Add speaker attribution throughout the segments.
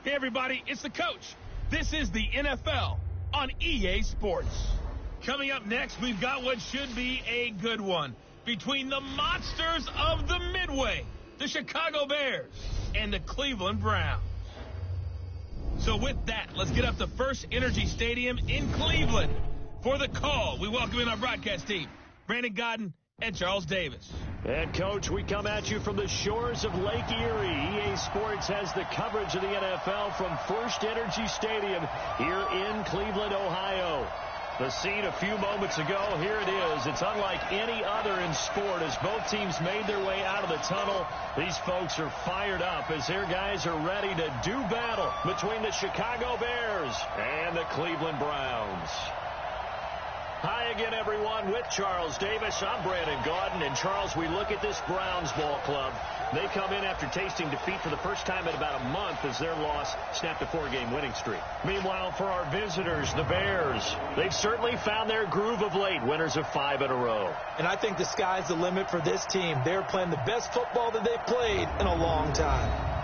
Speaker 1: Hey, everybody, it's the coach. This is the NFL on EA Sports. Coming up next, we've got what should be a good one between the monsters of the Midway, the Chicago Bears, and the Cleveland Browns. So with that, let's get up to First Energy Stadium in Cleveland. For the call, we welcome in our broadcast team, Brandon Godden and Charles Davis.
Speaker 2: And, Coach, we come at you from the shores of Lake Erie. EA Sports has the coverage of the NFL from First Energy Stadium here in Cleveland, Ohio. The scene a few moments ago, here it is. It's unlike any other in sport as both teams made their way out of the tunnel. These folks are fired up as their guys are ready to do battle between the Chicago Bears and the Cleveland Browns. Hi again, everyone. With Charles Davis, I'm Brandon Gaudin. And, Charles, we look at this Browns ball club. They come in after tasting defeat for the first time in about a month as their loss snapped a 4-game winning streak. Meanwhile, for our visitors, the Bears, they've certainly found their groove of late, winners of 5 in a row.
Speaker 3: And I think the sky's the limit for this team. They're playing the best football that they've played in a long time.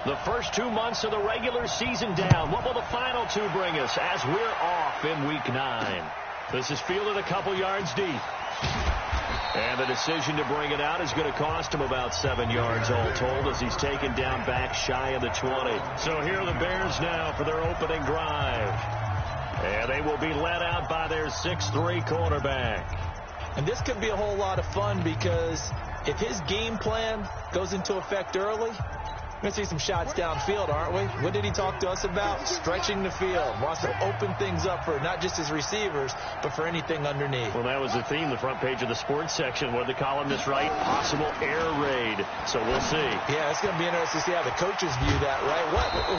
Speaker 2: The first 2 months of the regular season down. What will the final 2 bring us as we're off in Week 9? This is fielded a couple yards deep. And the decision to bring it out is going to cost him about 7 yards all told as he's taken down back shy of the 20. So here are the Bears now for their opening drive. And they will be led out by their 6'3" quarterback.
Speaker 3: And this could be a whole lot of fun because if his game plan goes into effect early, we're going to see some shots downfield, aren't we? What did he talk to us about? Stretching the field. Wants to open things up for not just his receivers, but for anything underneath.
Speaker 2: Well, that was the theme, the front page of the sports section. What did the columnists write? Possible air raid. So we'll see.
Speaker 3: Yeah, it's going to be interesting to see how the coaches view that, right?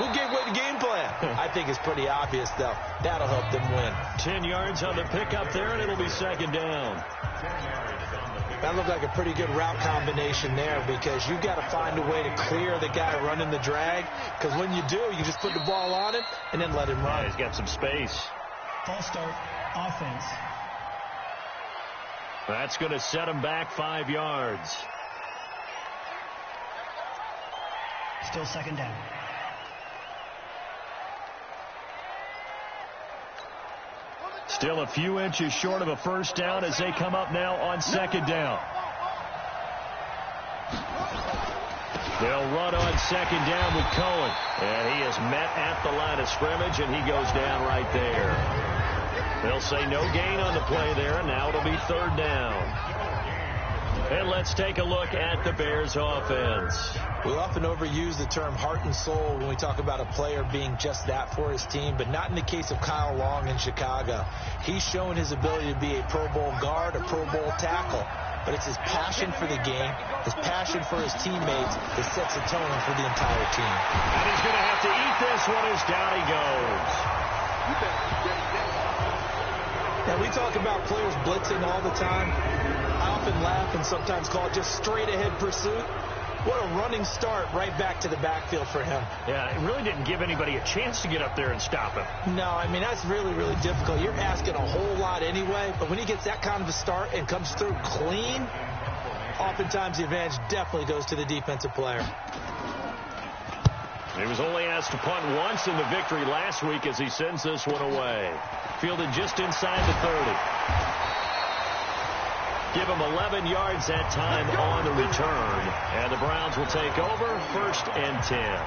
Speaker 3: Who gave away the game plan? I think it's pretty obvious, though. That'll help them win.
Speaker 2: 10 yards on the pickup there, and it'll be second down.
Speaker 3: That looked like a pretty good route combination there because you've got to find a way to clear the guy running the drag, because when you do, you just put the ball on him and then let him run.
Speaker 2: Yeah, he's got some space.
Speaker 4: False start, offense.
Speaker 2: That's going to set him back 5 yards.
Speaker 4: Still second down.
Speaker 2: Still a few inches short of a first down as they come up now on second down. They'll run on second down with Cohen. And he is met at the line of scrimmage, and he goes down right there. They'll say no gain on the play there, and now it'll be third down. And let's take a look at the Bears offense.
Speaker 3: We often overuse the term heart and soul when we talk about a player being just that for his team, but not in the case of Kyle Long in Chicago. He's shown his ability to be a Pro Bowl guard, a Pro Bowl tackle, but it's his passion for the game, his passion for his teammates that sets the tone for the entire team.
Speaker 2: And he's going to have to eat this one as down he goes.
Speaker 3: Now, we talk about players blitzing all the time. I often laugh and sometimes call it just straight-ahead pursuit. What a running start right back to the backfield for him.
Speaker 2: Yeah, it really didn't give anybody a chance to get up there and stop him.
Speaker 3: No, I mean, that's really, really difficult. You're asking a whole lot anyway, but when he gets that kind of a start and comes through clean, oftentimes the advantage definitely goes to the defensive player.
Speaker 2: He was only asked to punt once in the victory last week as he sends this one away. Fielded just inside the 30. Give him 11 yards that time on the return. And the Browns will take over 1st and 10.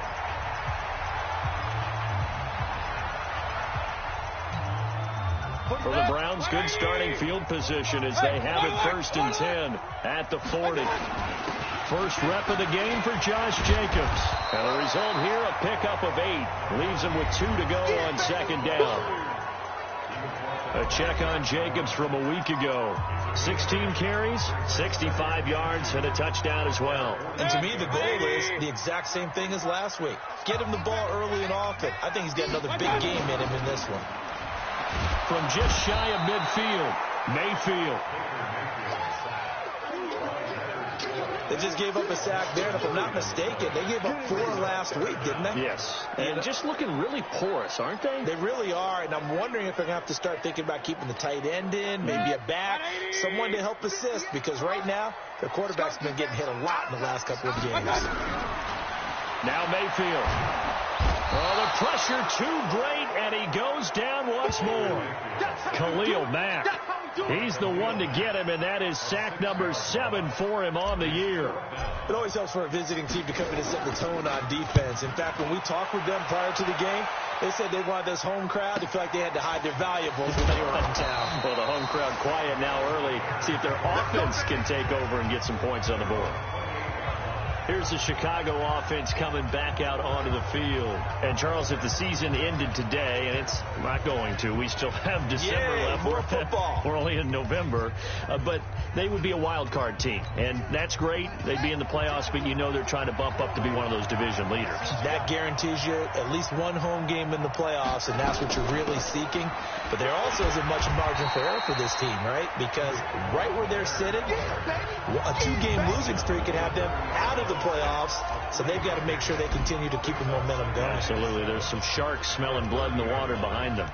Speaker 2: For the Browns, good starting field position as they have it 1st and 10 at the 40. First rep of the game for Josh Jacobs. And the result here, a pickup of 8. Leaves him with 2 to go on second down. A check on Jacobs from a week ago. 16 carries, 65 yards, and a touchdown as well.
Speaker 3: And to me, the goal is the exact same thing as last week. Get him the ball early and often. I think he's got another big game in him in this one.
Speaker 2: From just shy of midfield, Mayfield.
Speaker 3: They just gave up a sack there, and if I'm not mistaken, they gave up 4 last week, didn't they?
Speaker 2: Yes. And just looking really porous, aren't they?
Speaker 3: They really are, and I'm wondering if they're going to have to start thinking about keeping the tight end in, maybe a back, someone to help assist, because right now, their quarterback's been getting hit a lot in the last couple of games.
Speaker 2: Now Mayfield. Oh, the pressure too great, and he goes down once more. Khalil Mack. He's the one to get him, and that is sack number 7 for him on the year.
Speaker 3: It always helps for a visiting team to come in and set the tone on defense. In fact, when we talked with them prior to the game, they said they wanted this home crowd to feel like they had to hide their valuables when they were in town.
Speaker 2: Well, the home crowd quiet now early. See if their offense can take over and get some points on the board. Here's the Chicago offense coming back out onto the field. And, Charles, if the season ended today, and it's not going to, we still have December left.
Speaker 3: More football.
Speaker 2: We're only in November. But they would be a wild card team. And that's great. They'd be in the playoffs, but you know they're trying to bump up to be one of those division leaders.
Speaker 3: That guarantees you at least one home game in the playoffs, and that's what you're really seeking. But there also isn't much margin for error for this team, right? Because right where they're sitting, a 2-game losing streak could have them out of the playoffs, so they've got to make sure they continue to keep the momentum going.
Speaker 2: Absolutely. There's some sharks smelling blood in the water behind them.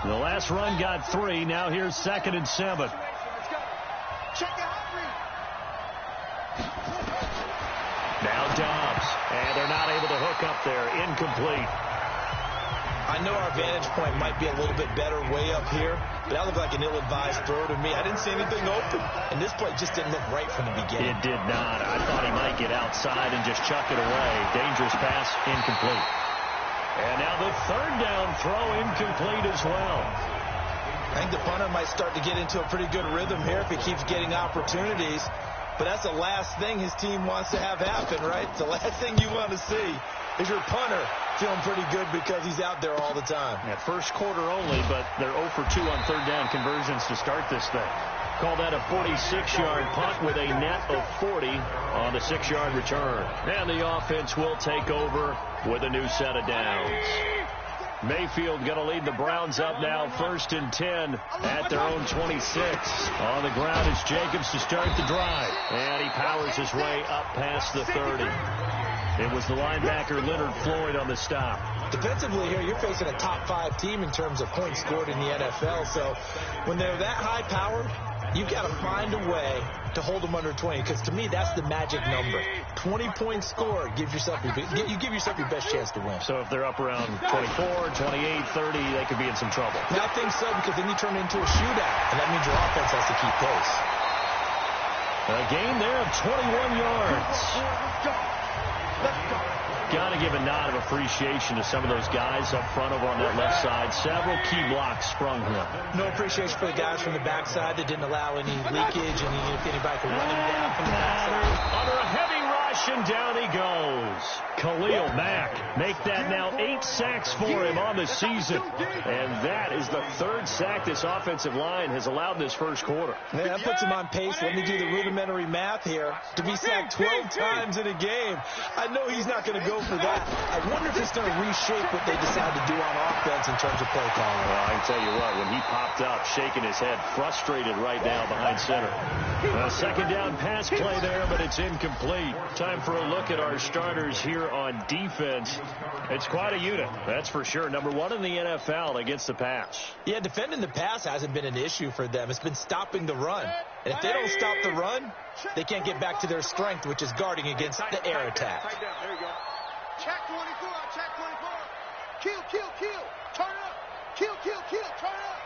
Speaker 2: The last run got 3. Now here's 2nd and 7. And they're not able to hook up there. Incomplete.
Speaker 3: I know our vantage point might be a little bit better way up here, but that looked like an ill-advised throw to me. I didn't see anything open, and this play just didn't look right from the beginning.
Speaker 2: It did not. I thought he might get outside and just chuck it away. Dangerous pass, incomplete. And now the third down throw, incomplete as well.
Speaker 3: I think the punter might start to get into a pretty good rhythm here if he keeps getting opportunities. But that's the last thing his team wants to have happen, right? It's the last thing you want to see is your punter feeling pretty good because he's out there all the time.
Speaker 2: Yeah, first quarter only, but they're 0 for 2 on third down conversions to start this thing. Call that a 46-yard punt with a net of 40 on the 6-yard return. And the offense will take over with a new set of downs. Mayfield going to lead the Browns up now, 1st and 10 at their own 26. On the ground is Jacobs to start the drive. And he powers his way up past the 30. It was the linebacker Leonard Floyd on the stop.
Speaker 3: Defensively here, you're facing a top 5 team in terms of points scored in the NFL. So when they're that high powered, you've got to find a way to hold them under 20, because to me that's the magic number. 20 points scored gives yourself you give yourself your best chance to win.
Speaker 2: So if they're up around 24, 28, 30, they could be in some trouble.
Speaker 3: Now, I think so, because then you turn it into a shootout, and that means your offense has to keep pace.
Speaker 2: A gain there of 21 yards. Got to give a nod of appreciation to some of those guys up front over on that left side. Several key blocks sprung here.
Speaker 3: No appreciation for the guys from the backside that didn't allow any leakage, and if anybody could run him down from the backside.
Speaker 2: Under a heavy rush, and down he goes. Khalil Mack make that now 8 sacks for him on the season. And that is the 3rd sack this offensive line has allowed this first quarter.
Speaker 3: Yeah, that puts him on pace. Let me do the rudimentary math here. To be sacked 12 times in a game, I know he's not going to go for that. I wonder if it's going to reshape what they decide to do on offense in terms of play calling.
Speaker 2: Well, I can tell you what, when he popped up, shaking his head, frustrated right now behind center. A 2nd down pass play there, but it's incomplete. Time for a look at our starters here on defense. It's quite a unit, that's for sure. Number 1 in the NFL against the pass.
Speaker 3: Yeah, defending the pass hasn't been an issue for them. It's been stopping the run. And if they don't stop the run, they can't get back to their strength, which is guarding against the air attack.
Speaker 5: There you go. Check 24, check 24. Kill, kill, kill. Turn it up. Kill, kill, kill. Turn it up.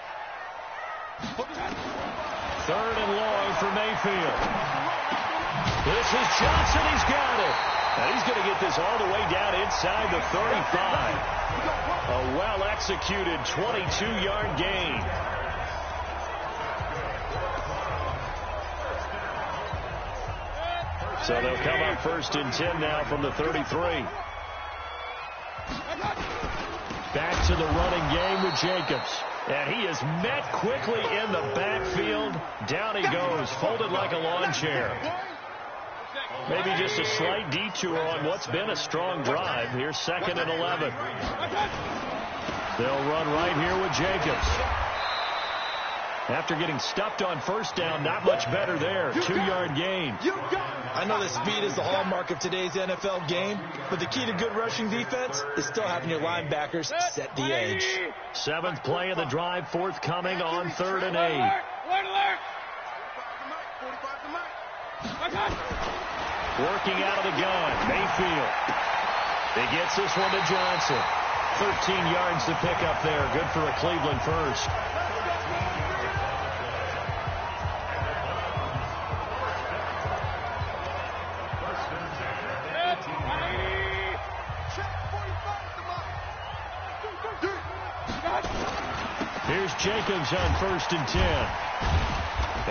Speaker 2: 3rd and long for Mayfield. This is Johnson. He's got it. And he's going to get this all the way down inside the 35. A well-executed 22-yard gain. So they'll come up 1st and 10 now from the 33. Back to the running game with Jacobs. And he is met quickly in the backfield. Down he goes, folded like a lawn chair. Maybe just a slight detour on what's been a strong drive. Here's 2nd and 11. They'll run right here with Jacobs. After getting stuffed on 1st down, not much better there. 2-yard gain.
Speaker 3: I know that speed is the hallmark of today's NFL game, but the key to good rushing defense is still having your linebackers set the edge.
Speaker 2: 7th play of the drive, forthcoming on 3rd and 8. Working out of the gun, Mayfield. He gets this one to Johnson. 13 yards to pick up there. Good for a Cleveland first. Here's Jacobs on 1st and 10.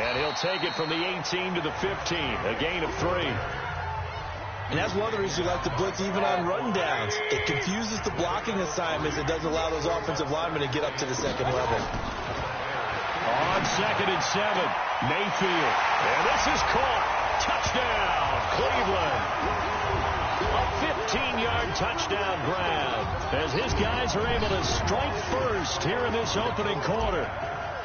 Speaker 2: And he'll take it from the 18 to the 15. A gain of 3.
Speaker 3: And that's one of the reasons you like to blitz even on run downs. It confuses the blocking assignments. It doesn't allow those offensive linemen to get up to the 2nd level.
Speaker 2: On 2nd and 7, Mayfield. And this is caught. Touchdown, Cleveland. A 15-yard touchdown grab as his guys are able to strike first here in this opening quarter.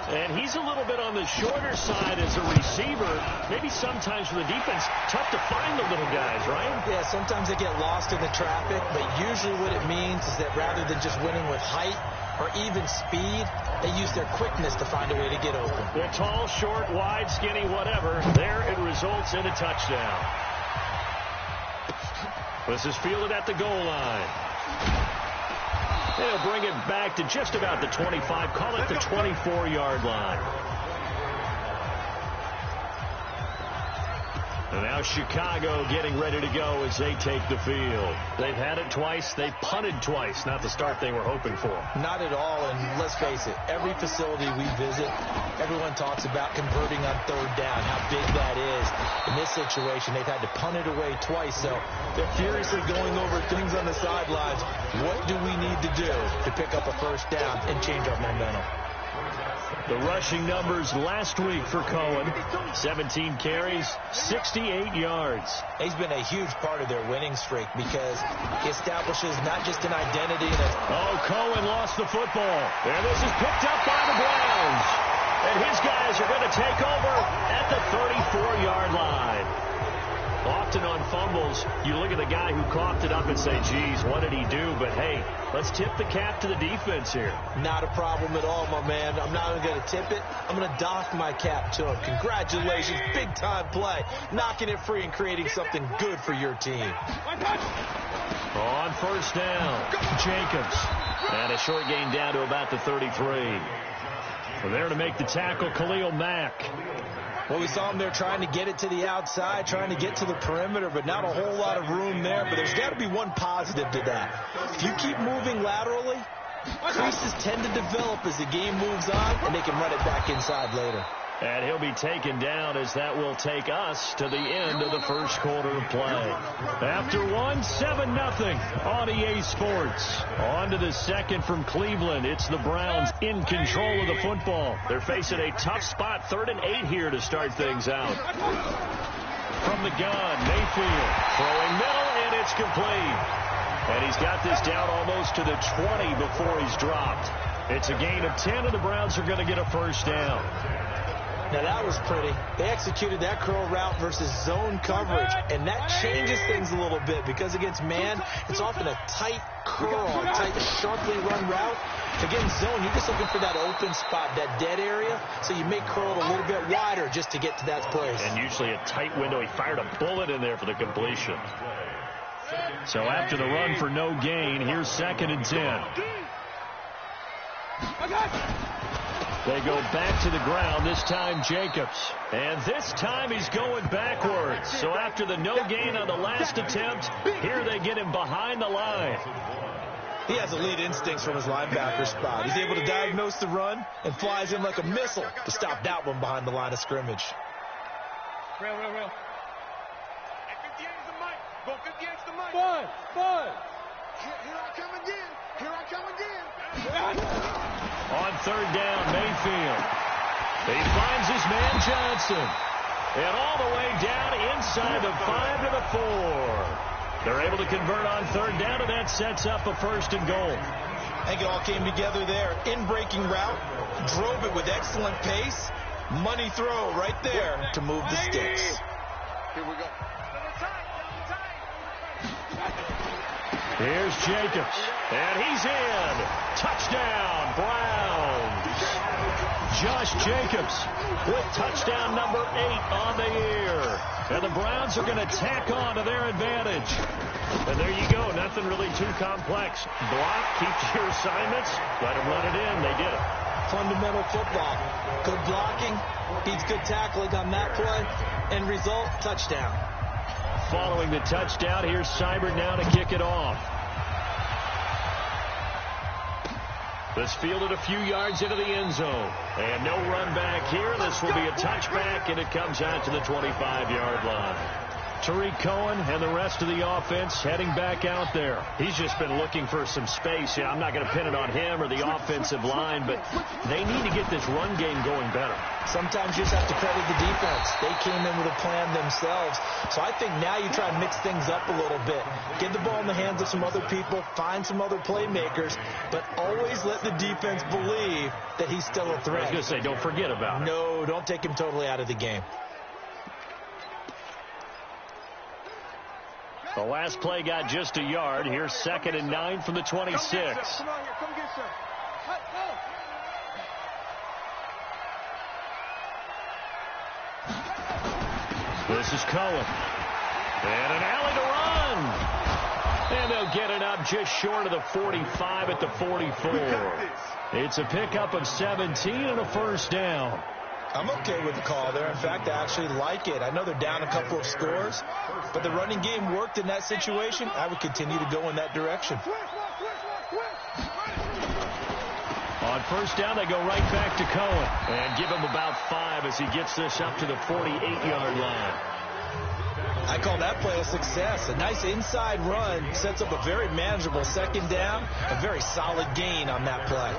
Speaker 2: And he's a little bit on the shorter side as a receiver. Maybe sometimes for the defense, tough to find the little guys, right?
Speaker 3: Yeah, sometimes they get lost in the traffic, but usually what it means is that rather than just winning with height or even speed, they use their quickness to find a way to get open.
Speaker 2: They're tall, short, wide, skinny, whatever. There it results in a touchdown. This is fielded at the goal line. They'll bring it back to just about the 25. Call it the 24-yard line. And now Chicago getting ready to go as they take the field. They've had it twice. They punted twice. Not the start they were hoping for.
Speaker 3: Not at all. And let's face it, every facility we visit, everyone talks about converting on third down, how big that is. In this situation, they've had to punt it away twice. So they're furiously going over things on the sidelines. What do we need to do to pick up a first down and change our momentum?
Speaker 2: The rushing numbers last week for Cohen, 17 carries, 68 yards.
Speaker 3: He's been a huge part of their winning streak because he establishes not just an identity.
Speaker 2: Cohen lost the football. And this is picked up by the Browns. And his guys are going to take over at the 34-yard line. Often on fumbles, you look at the guy who coughed it up and say, geez, what did he do? But, hey, let's tip the cap to the defense here.
Speaker 3: Not a problem at all, my man. I'm not even going to tip it. I'm going to doff my cap to him. Congratulations. Big-time play. Knocking it free and creating something good for your team.
Speaker 2: On first down, Jacobs. And a short gain down to about the 33. From there to make the tackle, Khalil Mack.
Speaker 3: Well, we saw him there trying to get it to the outside, trying to get to the perimeter, but not a whole lot of room there. But there's got to be one positive to that. If you keep moving laterally, creases tend to develop as the game moves on, and they can run it back inside later.
Speaker 2: And he'll be taken down as that will take us to the end of the first quarter of play. After one, 7-0 on EA Sports. On to the second from Cleveland. It's the Browns in control of the football. They're facing a tough spot, 3rd and 8 here to start things out. From the gun, Mayfield throwing middle, and it's complete. And he's got this down almost to the 20 before he's dropped. It's a gain of 10, and the Browns are going to get a first down.
Speaker 3: Now, that was pretty. They executed that curl route versus zone coverage, and that changes things a little bit because against man, it's often a tight curl, tight, sharply run route. Against zone, you're just looking for that open spot, that dead area, so you may curl it a little bit wider just to get to that place.
Speaker 2: And usually a tight window. He fired a bullet in there for the completion. So after the run for no gain, here's 2nd and 10. They go back to the ground, this time Jacobs. And this time he's going backwards. So after the no gain on the last attempt, here they get him behind the line.
Speaker 3: He has elite instincts from his linebacker spot. He's able to diagnose the run and flies in like a missile to stop that one behind the line of scrimmage.
Speaker 5: Real. Hey, 58 is the mic. Go 58 is the mic.
Speaker 6: Fun.
Speaker 5: Here I come again.
Speaker 2: On 3rd down, Mayfield. He finds his man Johnson. And all the way down inside the 5 to the 4. They're able to convert on 3rd down, and that sets up a 1st and goal.
Speaker 3: I think it all came together there. In-breaking route, drove it with excellent pace. Money throw right there to move the sticks.
Speaker 5: Here we go.
Speaker 2: Here's Jacobs, and he's in. Touchdown, Browns. Josh Jacobs with touchdown number 8 on the year. And the Browns are going to tack on to their advantage. And there you go, nothing really too complex. Block, keep your assignments, let them run it in. They did it.
Speaker 3: Fundamental football. Good blocking, beats good tackling on that play, and result, touchdown.
Speaker 2: Following the touchdown, here's Seibert now to kick it off. This fielded a few yards into the end zone. And no run back here. This will be a touchback, and it comes out to the 25-yard line. Tariq Cohen and the rest of the offense heading back out there. He's just been looking for some space. Yeah, I'm not going to pin it on him or the offensive line, but they need to get this run game going better.
Speaker 3: Sometimes you just have to credit the defense. They came in with a plan themselves. So I think now you try and mix things up a little bit. Get the ball in the hands of some other people, find some other playmakers, but always let the defense believe that he's still a threat.
Speaker 2: I was going to say, don't forget about it.
Speaker 3: No, don't take him totally out of the game.
Speaker 2: The last play got just a yard. Here's 2nd and 9 from the 26.
Speaker 5: Come on here. Come get some.
Speaker 2: This is Cohen. And an alley to run. And they'll get it up just short of the 45 at the 44. It's a pickup of 17 and a first down.
Speaker 3: I'm okay with the call there. In fact, I actually like it. I know they're down a couple of scores, but the running game worked in that situation. I would continue to go in that direction.
Speaker 2: On first down, they go right back to Cohen and give him about 5 as he gets this up to the 48-yard line.
Speaker 3: I call that play a success. A nice inside run sets up a very manageable second down, a very solid gain on that play.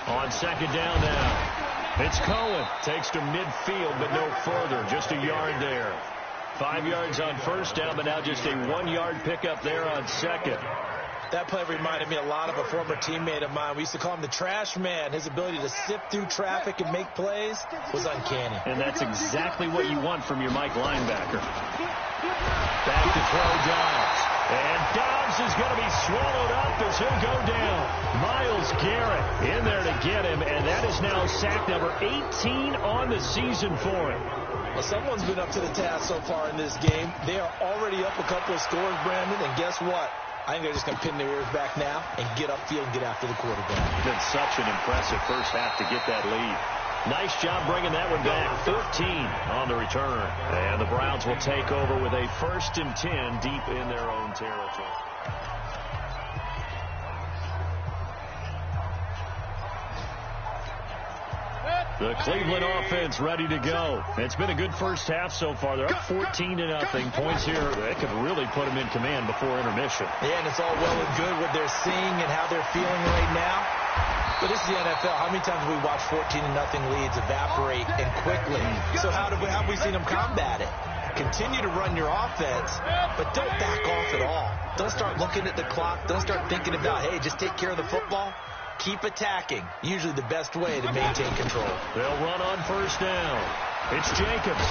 Speaker 2: On second down now, it's Cohen. Takes to midfield, but no further. Just a yard there. 5 yards on first down, but now just a 1-yard pickup there on second.
Speaker 3: That play reminded me a lot of a former teammate of mine. We used to call him the trash man. His ability to sift through traffic and make plays was uncanny.
Speaker 2: And that's exactly what you want from your Mike linebacker. Back to throw Dobbs. And Dobbs is going to be swallowed up as he'll go down. Myles Garrett in there to get him, and that is now sack number 18 on the season for him.
Speaker 3: Well, someone's been up to the task so far in this game. They are already up a couple of scores, Brandon, and guess what? I think they're just going to pin their ears back now and get upfield and get after the quarterback.
Speaker 2: It's been such an impressive first half to get that lead. Nice job bringing that one back. 14 on the return. And the Browns will take over with a 1st and 10 deep in their own territory. The Cleveland offense ready to go. It's been a good first half so far. They're up 14-0. Points here. They could really put them in command before intermission.
Speaker 3: Yeah, and it's all well and good what they're seeing and how they're feeling right now. But this is the NFL. How many times have we watched 14-0 leads evaporate and quickly? So how have we seen them combat it? Continue to run your offense, but don't back off at all. Don't start looking at the clock. Don't start thinking about, hey, just take care of the football. Keep attacking. Usually the best way to maintain control.
Speaker 2: They'll run on first down. It's Jacobs.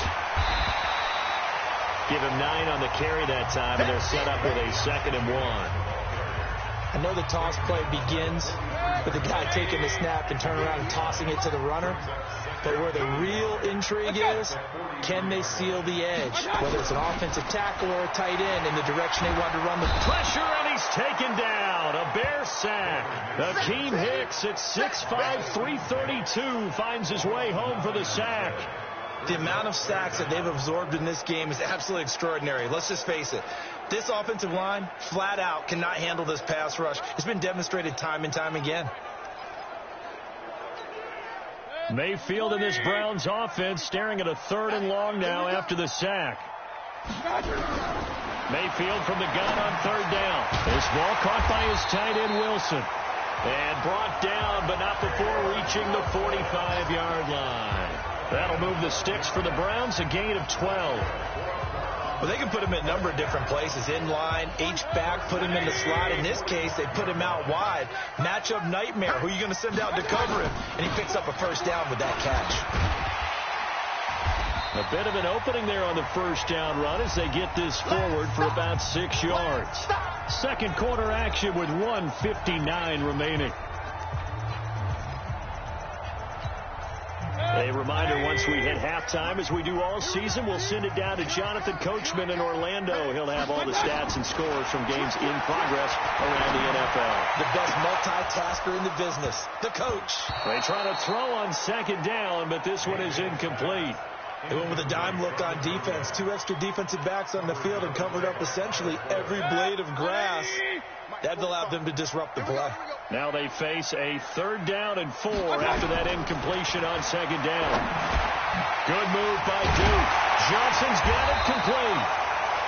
Speaker 2: Give him 9 on the carry that time, and they're set up with a 2nd and 1.
Speaker 3: I know the toss play begins with the guy taking the snap and turning around and tossing it to the runner. But where the real intrigue is, can they seal the edge? Whether it's an offensive tackle or a tight end in the direction they want to run the
Speaker 2: pressure, and he's taken down. A Bear sack. Akeem Hicks at 6'5", 332 finds his way home for the sack.
Speaker 3: The amount of sacks that they've absorbed in this game is absolutely extraordinary. Let's just face it. This offensive line, flat out, cannot handle this pass rush. It's been demonstrated time and time again.
Speaker 2: Mayfield in this Browns offense staring at a 3rd and long now after the sack. Mayfield from the gun on 3rd down. This ball caught by his tight end Wilson. And brought down, but not before reaching the 45-yard line. That'll move the sticks for the Browns, a gain of 12.
Speaker 3: Well, they can put him in a number of different places. In line, H-back, put him in the slot. In this case, they put him out wide. Matchup nightmare. Who are you going to send out to cover him? And he picks up a first down with that catch.
Speaker 2: A bit of an opening there on the first down run as they get this forward for about 6 yards. Second quarter action with 1:59 remaining. A reminder, once we hit halftime, as we do all season, we'll send it down to Jonathan Coachman in Orlando. He'll have all the stats and scores from games in progress around the NFL.
Speaker 3: The best multitasker in the business, the coach.
Speaker 2: They try to throw on 2nd down, but this one is incomplete.
Speaker 3: They went with a dime look on defense. 2 extra defensive backs on the field and covered up essentially every blade of grass. That allowed them to disrupt the play.
Speaker 2: Now they face a 3rd down and 4 after that incompletion on 2nd down. Good move by Duke. Johnson's got it complete.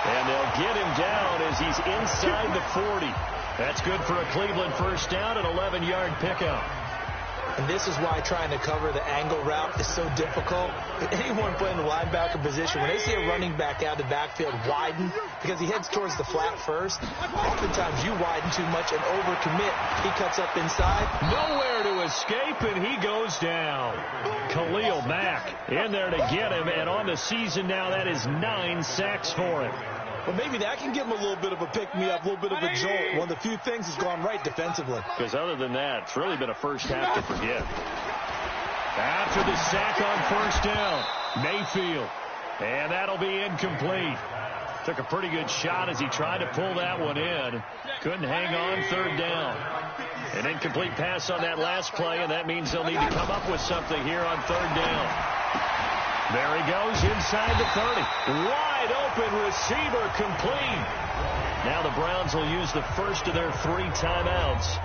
Speaker 2: And they'll get him down as he's inside the 40. That's good for a Cleveland first down, an 11-yard pickup.
Speaker 3: And this is why trying to cover the angle route is so difficult. Anyone playing the linebacker position, when they see a running back out of the backfield widen, because he heads towards the flat first, oftentimes you widen too much and overcommit. He cuts up inside.
Speaker 2: Nowhere to escape, and he goes down. Khalil Mack in there to get him, and on the season now, that is 9 sacks for him.
Speaker 3: Well, maybe that can give him a little bit of a pick-me-up, a little bit of a jolt. One of the few things that's gone right defensively.
Speaker 2: Because other than that, it's really been a first half to forget. After the sack on first down, Mayfield And that'll be incomplete. Took a pretty good shot as he tried to pull that one in. Couldn't hang on. Third down. An incomplete pass on that last play, and that means they'll need to come up with something here on third down. There he goes inside the 30. Wide open receiver complete. Now the Browns will use the first of their 3 timeouts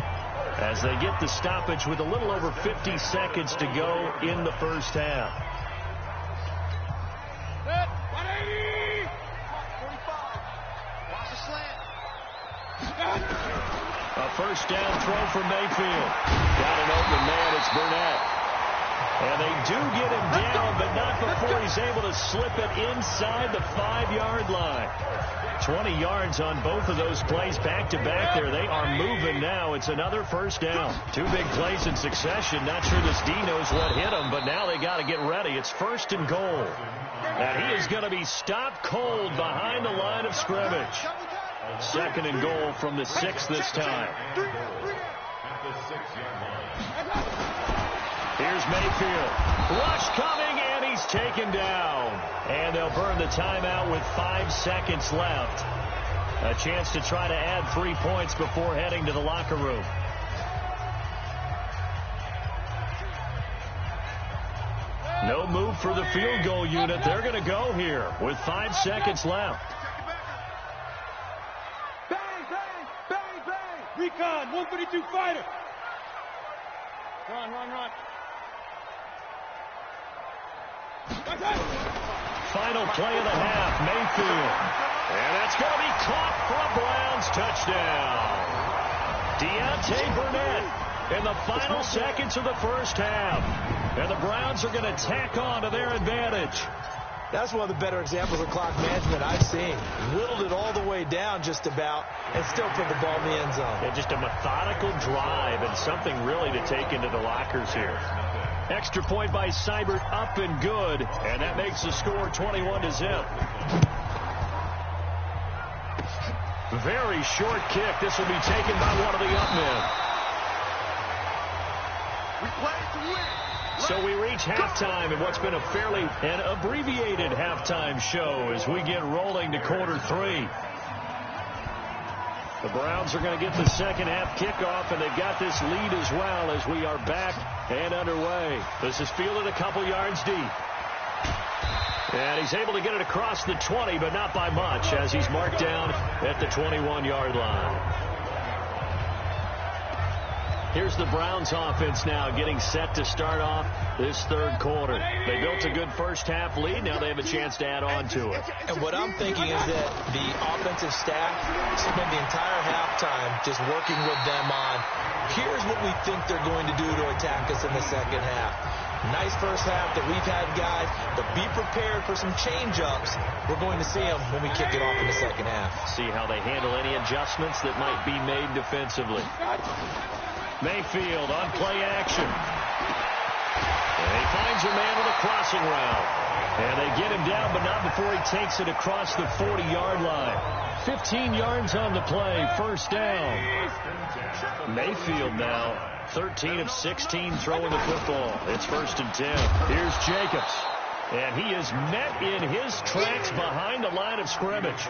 Speaker 2: as they get the stoppage with a little over 50 seconds to go in the first half. A first down throw for Mayfield. Got an open man. It's Burnett. And they do get him down, but not before he's able to slip it inside the 5-yard line. 20 yards on both of those plays back-to-back there. They are moving now. It's another first down. 2 big plays in succession. Not sure this D knows what hit him, but now they got to get ready. It's first and goal. And he is going to be stopped cold behind the line of scrimmage. Second and goal from the 6 this time. Here's Mayfield. Rush coming, and he's taken down. And they'll burn the timeout with 5 seconds left. A chance to try to add 3 points before heading to the locker room. No move for the field goal unit. They're going to go here with 5 seconds left.
Speaker 5: Bang, bang, bang, bang. Recon, 132 fighter. Run, run, run.
Speaker 2: Final play of the half, Mayfield. And that's going to be caught for a Browns touchdown. Deontay Burnett in the final seconds of the first half. And the Browns are going to tack on to their advantage.
Speaker 3: That's one of the better examples of clock management I've seen. Whittled it all the way down just about and still put the ball in the end zone.
Speaker 2: Yeah, just a methodical drive and something really to take into the lockers here. Extra point by Seibert, up and good. And that makes the score 21-0. Very short kick. This will be taken by one of the up men.
Speaker 5: We play to win.
Speaker 2: So we reach halftime in what's been a fairly an abbreviated halftime show as we get rolling to quarter 3. The Browns are going to get the second half kickoff, and they've got this lead as well as we are back and underway. This is fielded a couple yards deep. And he's able to get it across the 20, but not by much as he's marked down at the 21-yard line. Here's the Browns offense now getting set to start off this third quarter. They built a good first half lead. Now they have a chance to add on to it.
Speaker 3: And what I'm thinking is that the offensive staff spend the entire halftime just working with them on, here's what we think they're going to do to attack us in the second half. Nice first half that we've had, guys, but be prepared for some change-ups. We're going to see them when we kick it off in the second half.
Speaker 2: See how they handle any adjustments that might be made defensively. Mayfield on play action. And he finds a man with a crossing route. And they get him down, but not before he takes it across the 40-yard line. 15 yards on the play, first down. Mayfield now 13 of 16 throwing the football. It's first and 10. Here's Jacobs. And he is met in his tracks behind the line of scrimmage.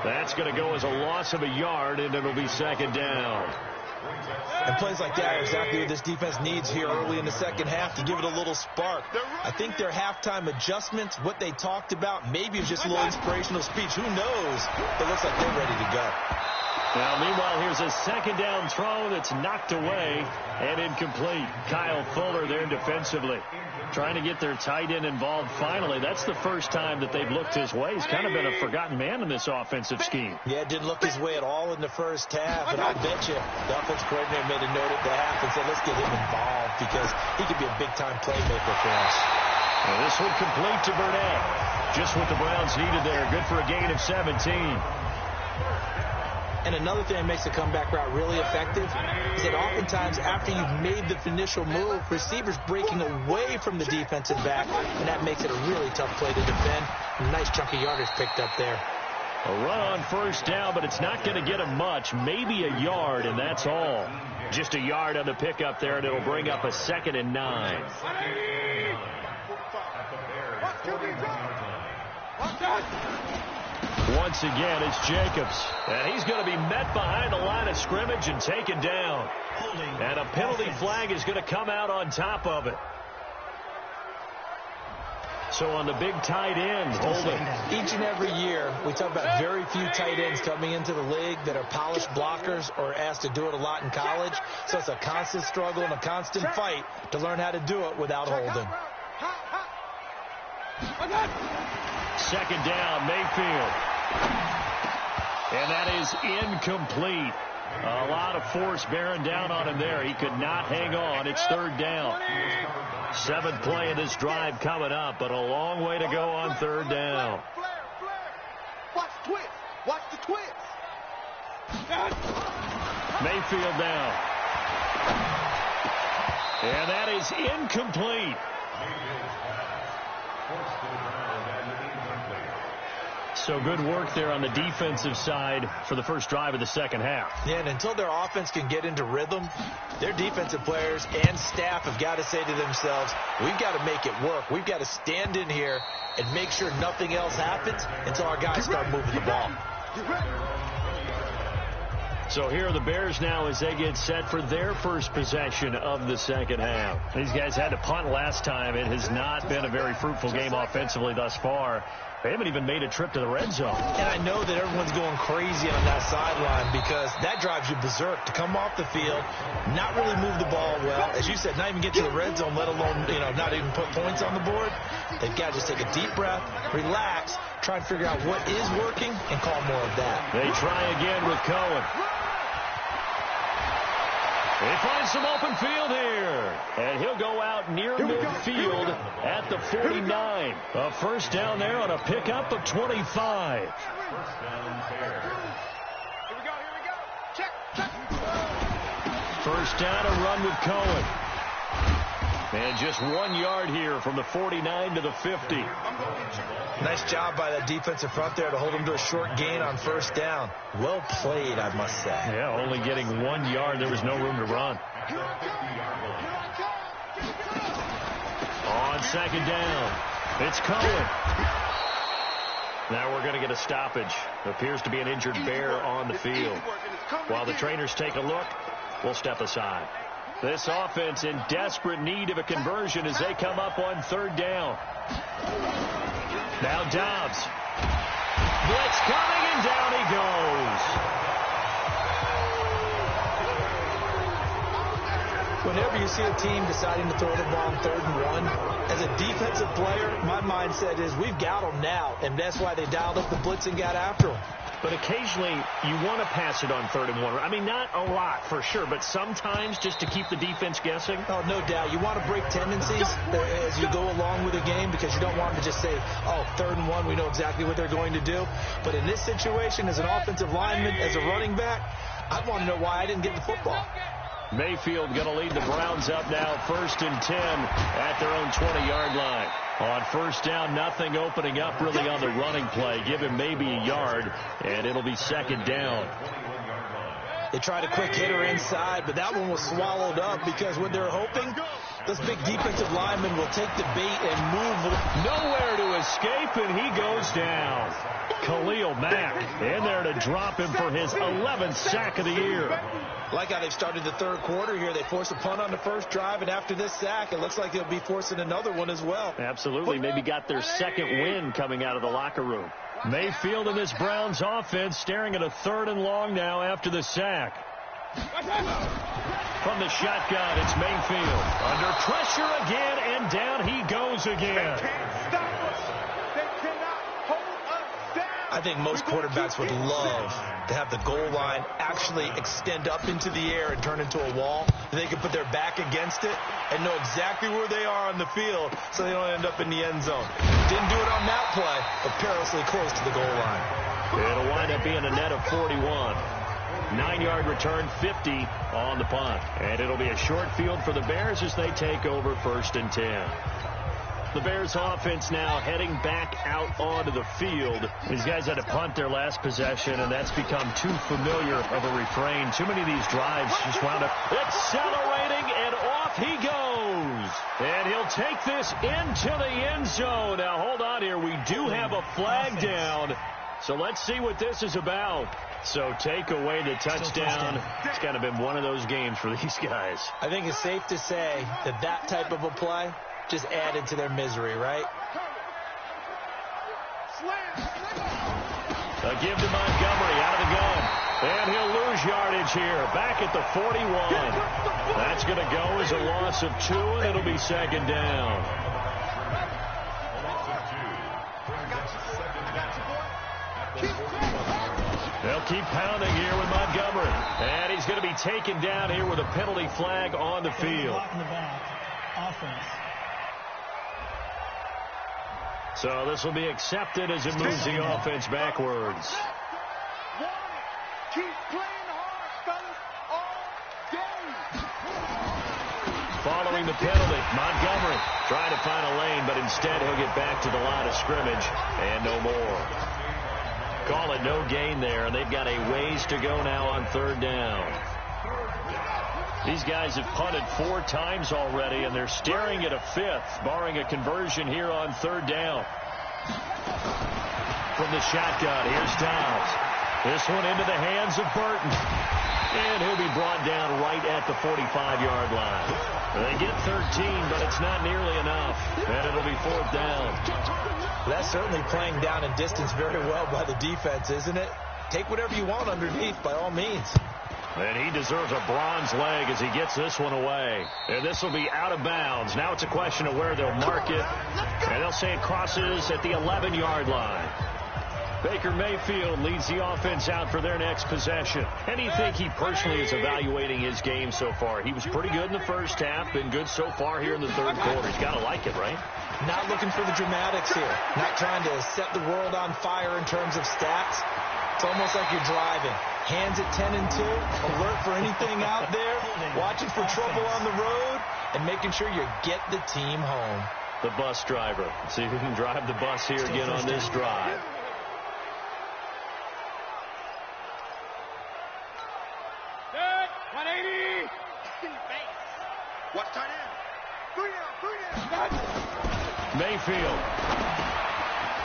Speaker 2: That's going to go as a loss of a yard, and it'll be second down.
Speaker 3: And plays like that are exactly what this defense needs here early in the second half to give it a little spark. I think their halftime adjustments, what they talked about, maybe it was just a little inspirational speech. Who knows? It looks like they're ready to go.
Speaker 2: Now, meanwhile, here's a second down throw that's knocked away and incomplete. Kyle Fuller there defensively, trying to get their tight end involved finally. That's the first time that they've looked his way. He's kind of been a forgotten man in this offensive scheme.
Speaker 3: Yeah, it didn't look his way at all in the first half, and I'll bet you the offensive coordinator made a note at the half and said, let's get him involved because he could be a big-time playmaker for us.
Speaker 2: And this one complete to Burnett. Just what the Browns needed there. Good for a gain of 17.
Speaker 3: And another thing that makes the comeback route really effective is that oftentimes after you've made the initial move, receivers breaking away from the defensive back, and that makes it a really tough play to defend. A nice chunk of yardage picked up there.
Speaker 2: A run on first down, but it's not going to get him much. Maybe a yard, and that's all. Just a yard on the pickup there, and it'll bring up a 2nd and 9. Once again, it's Jacobs. And he's going to be met behind the line of scrimmage and taken down. And a penalty flag is going to come out on top of it. So on the big tight end, holding.
Speaker 3: Each and every year, we talk about very few tight ends coming into the league that are polished blockers or asked to do it a lot in college. So it's a constant struggle and a constant fight to learn how to do it without holding.
Speaker 2: Second down, Mayfield. And that is incomplete. A lot of force bearing down on him there. He could not hang on. It's third down. 7th play of this drive coming up, but a long way to go on third down.
Speaker 5: Watch the twist. Watch the twist.
Speaker 2: Mayfield down. And that is incomplete. So good work there on the defensive side for the first drive of the second half.
Speaker 3: Yeah, and until their offense can get into rhythm, their defensive players and staff have got to say to themselves, we've got to make it work. We've got to stand in here and make sure nothing else happens until our guys start moving the ball.
Speaker 2: So here are the Bears now as they get set for their first possession of the second half. These guys had to punt last time. It has not been a very fruitful game offensively thus far. They haven't even made a trip to the red zone.
Speaker 3: And I know that everyone's going crazy on that sideline because that drives you berserk to come off the field, not really move the ball well. As you said, not even get to the red zone, let alone, not even put points on the board. They've got to just take a deep breath, relax, try and figure out what is working, and call more of that.
Speaker 2: They try again with Cohen. They find some open field here. And he'll go out near midfield at the 49. A first down there on a pickup of 25.
Speaker 5: Here we go. Check.
Speaker 2: First down, a run with Cohen. And just 1 yard here from the 49 to the 50.
Speaker 3: Nice job by that defensive front there to hold them to a short gain on first down. Well played, I must say.
Speaker 2: Yeah, only getting 1 yard. There was no room to run. On second down, it's Cohen. Now we're going to get a stoppage. Appears to be an injured Bear on the field. While the trainers take a look, we'll step aside. This offense in desperate need of a conversion as they come up on third down. Now Dobbs. Blitz coming, and down he goes.
Speaker 3: Whenever you see a team deciding to throw the ball on 3rd and 1, as a defensive player, my mindset is we've got them now, and that's why they dialed up the blitz and got after them.
Speaker 2: But occasionally, you want to pass it on 3rd and 1. I mean, not a lot for sure, but sometimes just to keep the defense guessing.
Speaker 3: Oh, no doubt. You want to break tendencies as you go along with the game because you don't want them to just say, oh, 3rd and 1, we know exactly what they're going to do. But in this situation, as an offensive lineman, as a running back, I want to know why I didn't get the football.
Speaker 2: Mayfield going to lead the Browns up now, 1st and 10 at their own 20-yard line. On first down, nothing opening up really on the running play. Give him maybe a yard, and it'll be second down.
Speaker 3: They tried a quick hitter inside, but that one was swallowed up because what they're hoping, this big defensive lineman will take the bait and move.
Speaker 2: Nowhere to escape, and he goes down. Khalil Mack in there to drop him for his 11th sack of the year.
Speaker 3: Like how they've started the third quarter here. They forced a punt on the first drive, and after this sack, it looks like they'll be forcing another one as well.
Speaker 2: Absolutely. Maybe got their second win coming out of the locker room. Mayfield and this Browns offense staring at a 3rd and long now after the sack. From the shotgun, it's Mayfield. Under pressure again, and down he goes again.
Speaker 3: I think most quarterbacks would love to have the goal line actually extend up into the air and turn into a wall. They can put their back against it and know exactly where they are on the field so they don't end up in the end zone. Didn't do it on that play, but perilously close to the goal line.
Speaker 2: It'll wind up being a net of 41. 9-yard return, 50 on the punt. And it'll be a short field for the Bears as they take over 1st and 10. The Bears offense now heading back out onto the field. These guys had to punt their last possession, and that's become too familiar of a refrain. Too many of these drives just wound up accelerating, and off he goes. And he'll take this into the end zone. Now, hold on here. We do have a flag down. So let's see what this is about. So take away the touchdown. It's kind of been one of those games for these guys.
Speaker 3: I think it's safe to say that that type of a play just added to their misery, right?
Speaker 2: A give to Montgomery out of the gun. And he'll lose yardage here. Back at the 41. That's going to go as a loss of 2, and it'll be second down. They'll keep pounding here with Montgomery. And he's going to be taken down here with a penalty flag on the field. So this will be accepted as it moves the offense backwards.
Speaker 5: Keep playing hard, fellas, all day.
Speaker 2: Following the penalty, Montgomery trying to find a lane, but instead he'll get back to the line of scrimmage and no more. Call it no gain there, and they've got a ways to go now on third down. These guys have punted 4 times already, and they're staring at a 5th, barring a conversion here on third down. From the shotgun, here's Downs. This one into the hands of Burton. And he'll be brought down right at the 45-yard line. They get 13, but it's not nearly enough. And it'll be 4th down.
Speaker 3: That's certainly playing down in distance very well by the defense, isn't it? Take whatever you want underneath, by all means.
Speaker 2: And he deserves a bronze leg as he gets this one away. And this will be out of bounds. Now it's a question of where they'll mark it. And they'll say it crosses at the 11-yard line. Baker Mayfield leads the offense out for their next possession. And you think he personally is evaluating his game so far? He was pretty good in the first half, been good so far here in the third quarter. He's got to like it, right?
Speaker 3: Not looking for the dramatics here. Not trying to set the world on fire in terms of stats. It's almost like you're driving. Hands at 10 and 2, alert for anything out there, watching for trouble on the road, and making sure you get the team home.
Speaker 2: The bus driver. See who can drive the bus here again on this drive.
Speaker 5: Good. 180. Watch tight end. 3 down.
Speaker 2: Mayfield.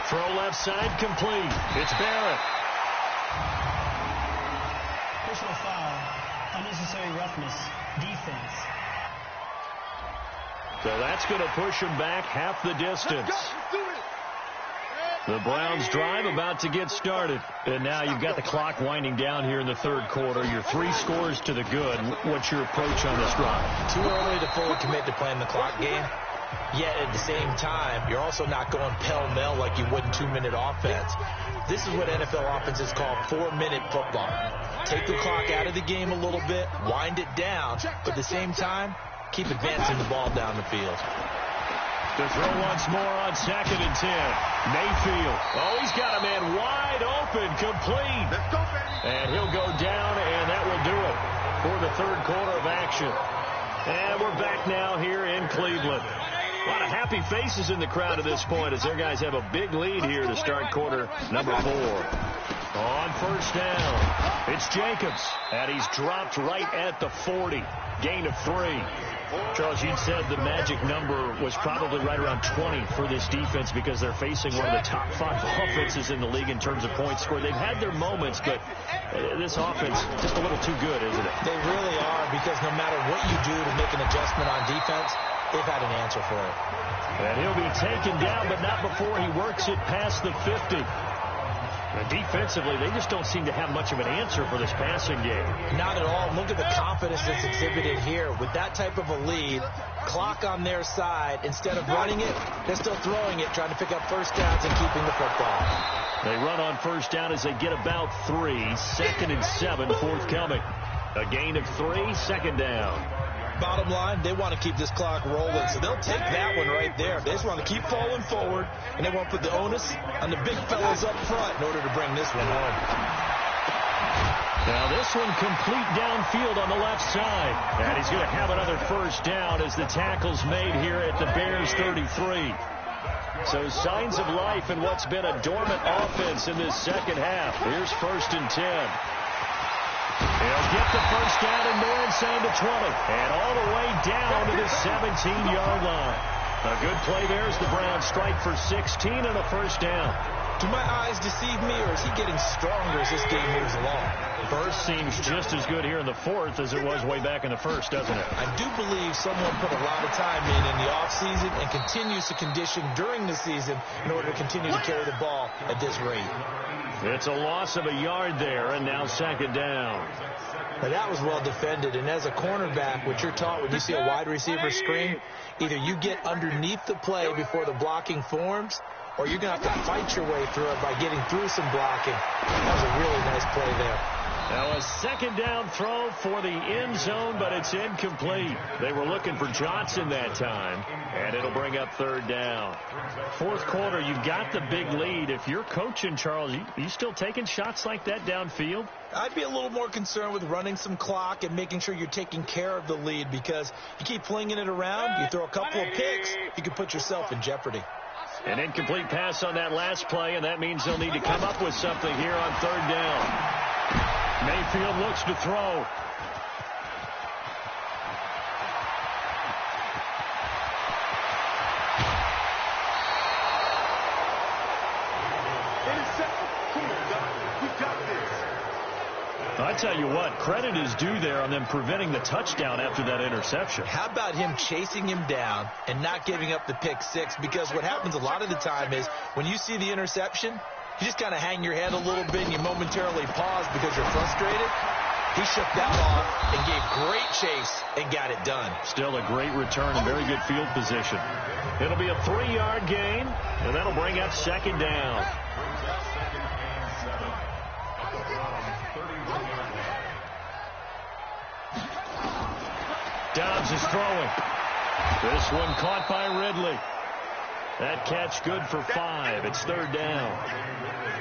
Speaker 2: Throw left side complete. It's Barrett.
Speaker 4: Personal foul, unnecessary roughness, defense.
Speaker 2: So that's going to push him back half the distance. The Browns drive about to get started. And now you've got the clock winding down here in the third quarter. You're 3 scores to the good. What's your approach on this drive?
Speaker 3: Too early to fully commit to playing the clock game. Yet at the same time, you're also not going pell-mell like you would in 2-minute offense. This is what NFL offenses call 4-minute football. Take the clock out of the game a little bit, wind it down, but at the same time, keep advancing the ball down the field.
Speaker 2: To throw once more on 2nd and 10. Mayfield. Oh, he's got a man wide open, complete.
Speaker 5: Let's go, baby.
Speaker 2: And he'll go down, and that will do it for the third quarter of action. And we're back now here in Cleveland. A lot of happy faces in the crowd at this point as their guys have a big lead here to start quarter number 4. On first down, it's Jacobs, and he's dropped right at the 40. Gain of 3. Charles, you said the magic number was probably right around 20 for this defense because they're facing one of the top 5 offenses in the league in terms of points scored. They've had their moments, but this offense just a little too good, isn't it?
Speaker 3: They really are, because no matter what you do to make an adjustment on defense, they've had an answer for it.
Speaker 2: And he'll be taken down, but not before he works it past the 50. And defensively, they just don't seem to have much of an answer for this passing game.
Speaker 3: Not at all. Look at the confidence that's exhibited here. With that type of a lead, clock on their side, instead of running it, they're still throwing it, trying to pick up first downs and keeping the football.
Speaker 2: They run on first down as they get about 3. 2nd and 7 forthcoming. A gain of 3, 2nd down.
Speaker 3: Bottom line, they want to keep this clock rolling, so they'll take that one right there. They just want to keep falling forward, and they want to put the onus on the big fellas up front in order to bring this one home.
Speaker 2: Now this one complete downfield on the left side. And he's going to have another first down as the tackle's made here at the Bears 33. So signs of life in what's been a dormant offense in this second half. Here's 1st and 10. He'll get the first down and more inside the 20. And all the way down to the 17-yard line. A good play there as the Browns strike for 16 and a first down.
Speaker 3: Do my eyes deceive me, or is he getting stronger as this game moves along?
Speaker 2: First seems just as good here in the fourth as it was way back in the first, doesn't it?
Speaker 3: I do believe someone put a lot of time in the offseason and continues to condition during the season in order to continue to carry the ball at this rate.
Speaker 2: It's a loss of a yard there, and now second down.
Speaker 3: Now that was well defended, and as a cornerback, what you're taught when you see a wide receiver screen, either you get underneath the play before the blocking forms, or you're going to have to fight your way through it by getting through some blocking. That was a really nice play there.
Speaker 2: Now a second down throw for the end zone, but it's incomplete. They were looking for Johnson that time, and it'll bring up third down. Fourth quarter, you've got the big lead. If you're coaching, Charles, you still taking shots like that downfield?
Speaker 3: I'd be a little more concerned with running some clock and making sure you're taking care of the lead, because you keep flinging it around, you throw a couple of picks, you can put yourself in jeopardy.
Speaker 2: An incomplete pass on that last play, and that means they'll need to come up with something here on third down. Mayfield looks to throw. I tell you what, credit is due there on them preventing the touchdown after that interception.
Speaker 3: How about him chasing him down and not giving up the pick six? Because what happens a lot of the time is when you see the interception, you just kind of hang your head a little bit and you momentarily pause because you're frustrated. He shook that off and gave great chase and got it done.
Speaker 2: Still a great return and very good field position. It'll be a 3-yard gain, and that'll bring up second down. Dobbs is throwing. This one caught by Ridley. That catch good for 5. It's third down.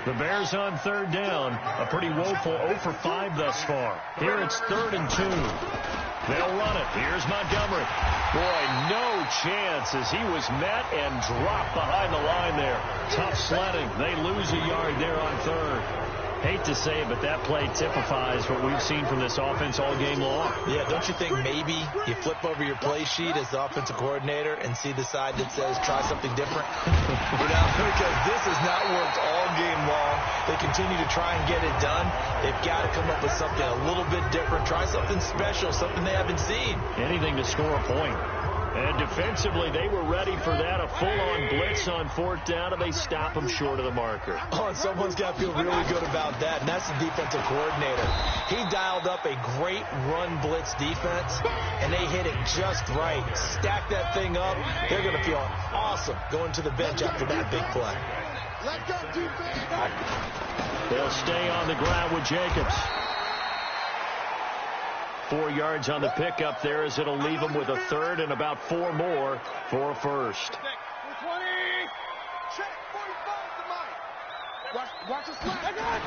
Speaker 2: The Bears on third down. A pretty woeful 0 for 5 thus far. Here it's 3rd and 2. They'll run it. Here's Montgomery. Boy, no chance as he was met and dropped behind the line there. Tough sledding. They lose a yard there on third. Hate to say it, but that play typifies what we've seen from this offense all game long.
Speaker 3: Yeah, don't you think maybe you flip over your play sheet as the offensive coordinator and see the side that says try something different? Because this has not worked all game long. They continue to try and get it done. They've got to come up with something a little bit different. Try something special, something they haven't seen.
Speaker 2: Anything to score a point. And defensively, they were ready for that. A full-on blitz on fourth down, and they stop them short of the marker.
Speaker 3: Oh, and someone's got to feel really good about that, and that's the defensive coordinator. He dialed up a great run blitz defense, and they hit it just right. Stack that thing up. They're going to feel awesome going to the bench after that big play.
Speaker 5: Let's go, defense.
Speaker 2: They'll stay on the ground with Jacobs. 4 yards on the pickup there as it'll leave them with a third and about 4 more for a first.
Speaker 5: 20. Check 45 to Mike. Watch the slide.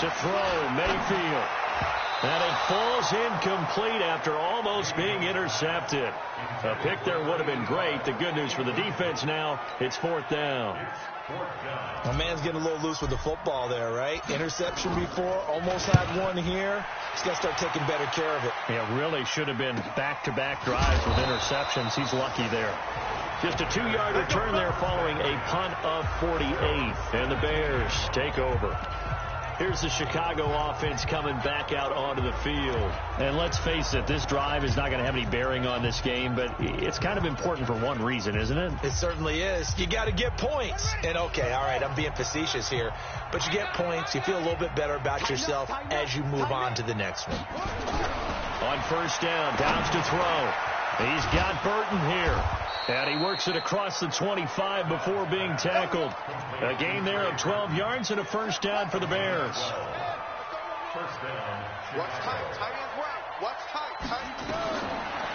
Speaker 2: To throw, Mayfield. And it falls incomplete after almost being intercepted. A pick there would have been great. The good news for the defense now, it's fourth down.
Speaker 3: My man's getting a little loose with the football there, right? Interception before, almost had one here. He's got to start taking better care of it.
Speaker 2: Yeah, really should have been back-to-back drives with interceptions. He's lucky there. Just a 2-yard return there following a punt of 48. And the Bears take over. Here's the Chicago offense coming back out onto the field. And let's face it, this drive is not going to have any bearing on this game, but it's kind of important for one reason, isn't it?
Speaker 3: It certainly is. You got to get points. And, okay, all right, I'm being facetious here. But you get points, you feel a little bit better about yourself as you move on to the next one.
Speaker 2: On first down, Downs to throw. He's got Burton here. And he works it across the 25 before being tackled. A gain there of 12 yards and a first down for the Bears.
Speaker 5: Watch tight. Tight ends right. Watch tight. Tight.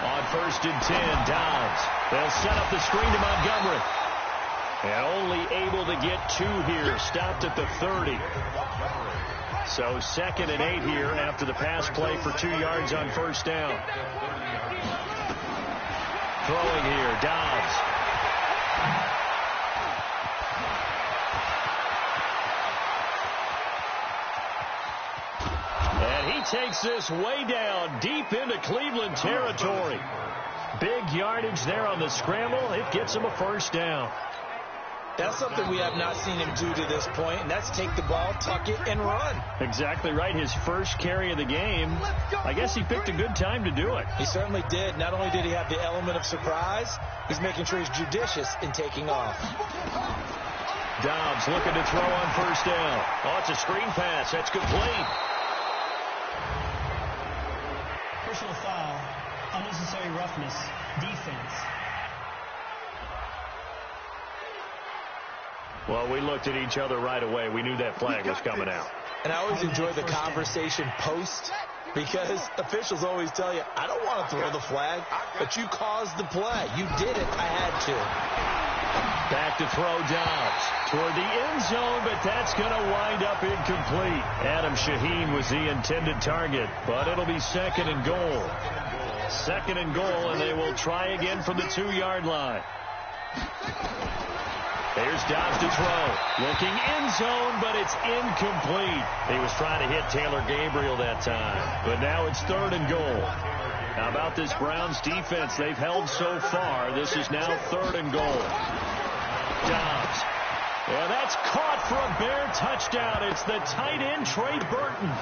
Speaker 2: On first and 10, Downs. They'll set up the screen to Montgomery. And only able to get 2 here. Stopped at the 30. So 2nd and 8 here after the pass play for 2 yards on first down. Throwing here, Dobbs. And he takes this way down, deep into Cleveland territory. Big yardage there on the scramble. It gets him a first down.
Speaker 3: That's something we have not seen him do to this point, and that's take the ball, tuck it, and run.
Speaker 2: Exactly right. His first carry of the game. I guess he picked a good time to do it.
Speaker 3: He certainly did. Not only did he have the element of surprise, he's making sure he's judicious in taking off.
Speaker 2: Dobbs looking to throw on first down. Oh, it's a screen pass. That's complete.
Speaker 4: Personal foul, unnecessary roughness, defense.
Speaker 2: Well, we looked at each other right away. We knew that flag was coming out.
Speaker 3: And I always enjoy the conversation post, because officials always tell you, I don't want to throw the flag, but you caused the play. You did it. I had to.
Speaker 2: Back to throw Dobbs toward the end zone, but that's going to wind up incomplete. Adam Shaheen was the intended target, but it'll be second and goal. Second and goal, and they will try again from the 2-yard line. There's Dobbs to throw. Looking end zone, but it's incomplete. He was trying to hit Taylor Gabriel that time. But now it's third and goal. How about this Browns defense? They've held so far. This is now third and goal. Dobbs. Yeah, that's caught for a Bear touchdown. It's the tight end, Trey Burton.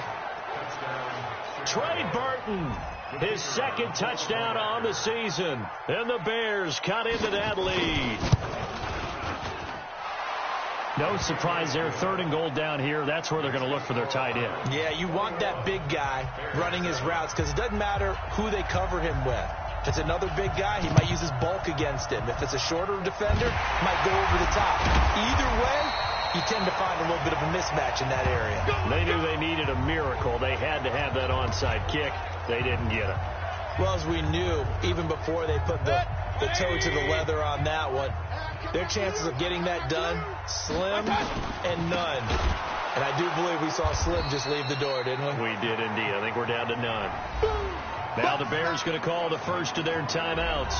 Speaker 2: Trey Burton. His second touchdown on the season. And the Bears cut into that lead. No surprise there. Third and goal down here. That's where they're going to look for their tight end.
Speaker 3: Yeah, you want that big guy running his routes, because it doesn't matter who they cover him with. If it's another big guy, he might use his bulk against him. If it's a shorter defender, he might go over the top. Either way, you tend to find a little bit of a mismatch in that area.
Speaker 2: They knew they needed a miracle. They had to have that onside kick. They didn't get it.
Speaker 3: Well, as we knew, even before they put the toe to the leather on that one, their chances of getting that done, slim and none. And I do believe we saw Slim just leave the door, didn't we?
Speaker 2: We did indeed. I think we're down to none. Now the Bears going to call the first of their timeouts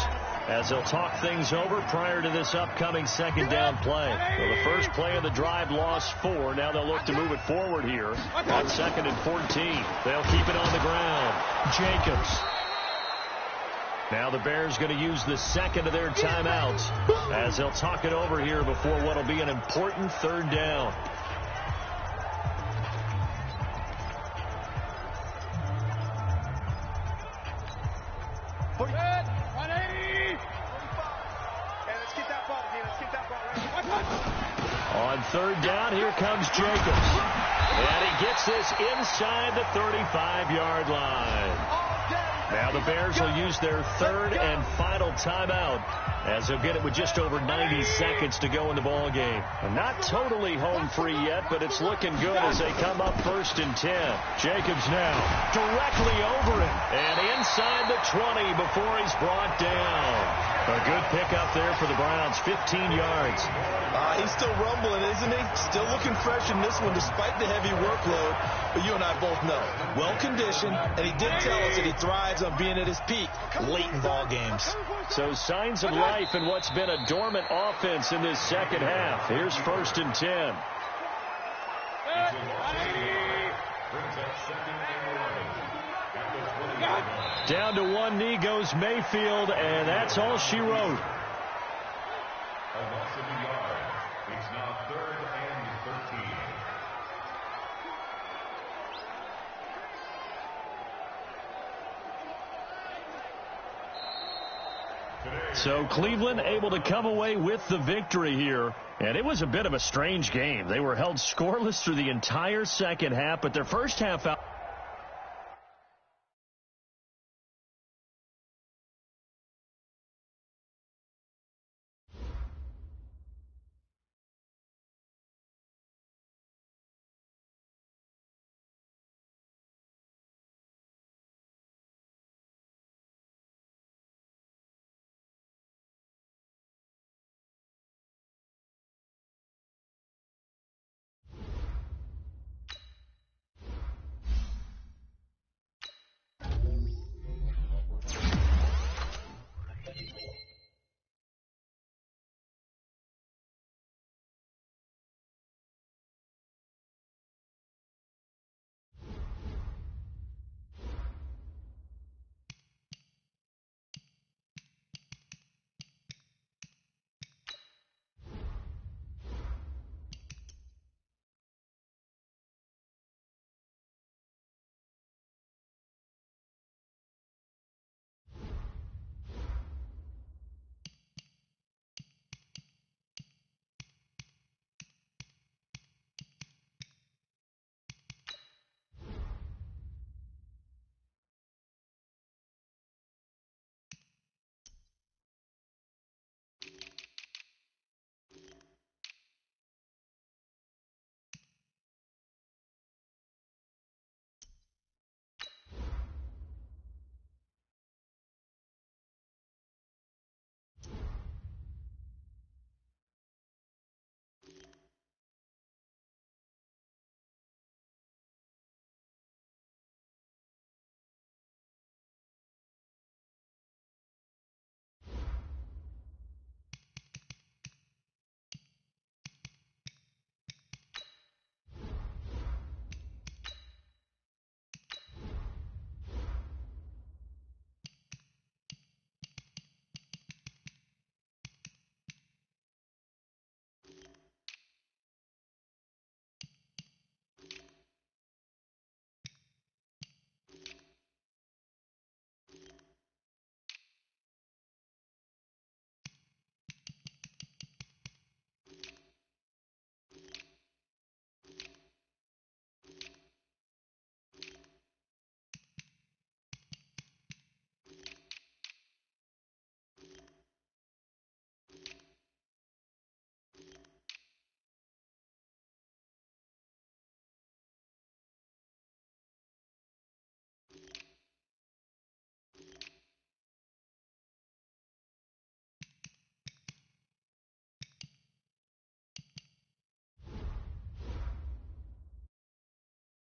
Speaker 2: as they'll talk things over prior to this upcoming second down play. Well, the first play of the drive lost 4. Now they'll look to move it forward here on 2nd and 14. They'll keep it on the ground. Jacobs. Now the Bears going to use the second of their timeouts as they'll talk it over here before what will be an important third down. On third down, here comes Jacobs. And he gets this inside the 35-yard line. Now the Bears will use their third and final timeout as they'll get it with just over 90 seconds to go in the ball game. And not totally home free yet, but it's looking good as they come up 1st and 10. Jacobs now directly over him and inside the 20 before he's brought down. A good pickup there for the Browns, 15 yards.
Speaker 3: He's still rumbling, isn't he? Still looking fresh in this one despite the heavy workload. But you and I both know, well-conditioned, and he did tell us that he thrives on being at his peak late in ball games.
Speaker 2: So signs of life in what's been a dormant offense in this second half. Here's 1st and 10. Down to one knee goes Mayfield, and that's all she wrote.
Speaker 6: A loss of a yard. It's now 3rd and 13.
Speaker 2: So Cleveland able to come away with the victory here. And it was a bit of a strange game. They were held scoreless through the entire second half, but their first half out.